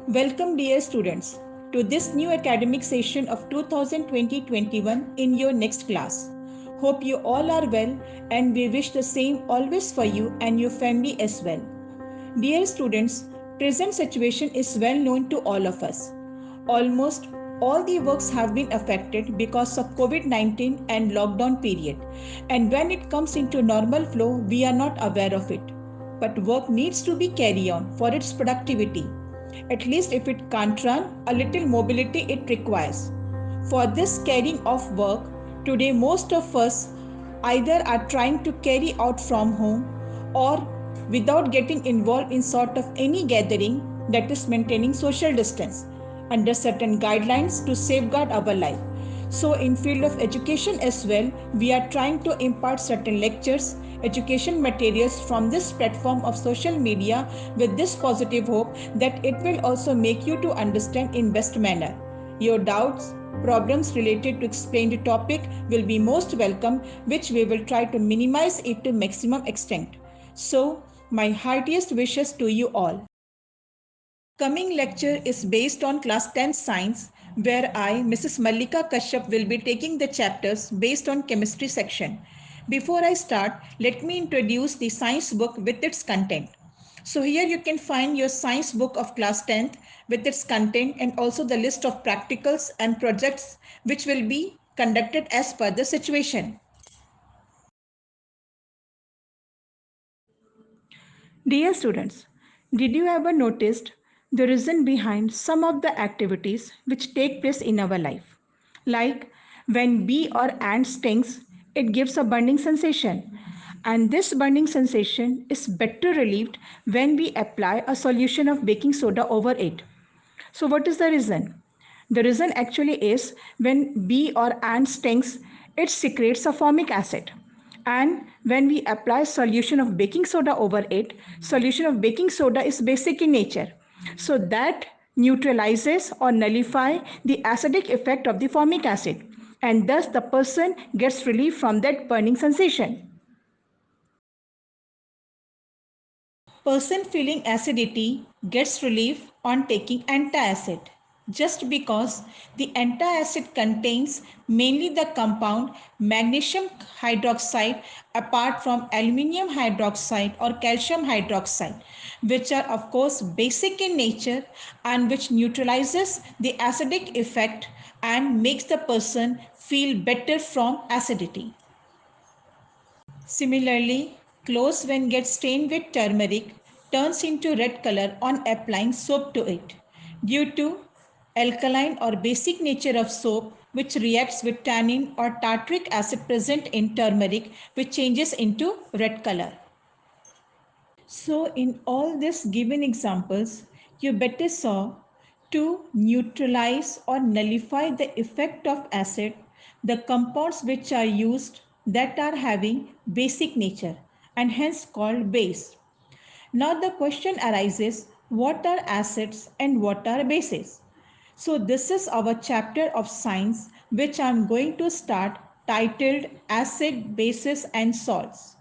Welcome dear students to this new academic session of 2020-21 in your next class. Hope you all are well and we wish the same always for you and your family as well. Dear students, present situation is well known to all of us. Almost all the works have been affected because of COVID-19 and lockdown period. And when it comes into normal flow, we are not aware of it. But work needs to be carried on for its productivity. At least if it can't run, a little mobility it requires. For this carrying of work, today most of us either are trying to carry out from home or without getting involved in sort of any gathering, that is maintaining social distance under certain guidelines to safeguard our life. So in field of education as well, we are trying to impart certain lectures, education materials from this platform of social media with this positive hope that it will also make you to understand in best manner. Your doubts, problems related to explained topic will be most welcome, which we will try to minimize it to maximum extent. So, my heartiest wishes to you all. Coming lecture is based on class 10 science, where I, Mrs. Mallika Kashyap, will be taking the chapters based on chemistry section. Before I start, let me introduce the science book with its content. So here you can find your science book of class 10th with its content and also the list of practicals and projects which will be conducted as per the situation. Dear students, did you ever notice the reason behind some of the activities which take place in our life? Like when bee or ant stings, it gives a burning sensation. And this burning sensation is better relieved when we apply a solution of baking soda over it. So what is the reason? The reason actually is when bee or ant stings, it secretes a formic acid. And when we apply solution of baking soda over it, solution of baking soda is basic in nature. So that neutralizes or nullify the acidic effect of the formic acid. And thus the person gets relief from that burning sensation. Person feeling acidity gets relief on taking antacid just because the antacid contains mainly the compound magnesium hydroxide apart from aluminium hydroxide or calcium hydroxide, which are of course basic in nature and which neutralizes the acidic effect and makes the person feel better from acidity. Similarly, clothes when get stained with turmeric turns into red color on applying soap to it due to alkaline or basic nature of soap which reacts with tannin or tartaric acid present in turmeric which changes into red color. So in all these given examples, you better saw to neutralize or nullify the effect of acid, the compounds which are used that are having basic nature and hence called base. Now the question arises, what are acids and what are bases? So this is our chapter of science which I am going to start titled Acid, Bases and Salts.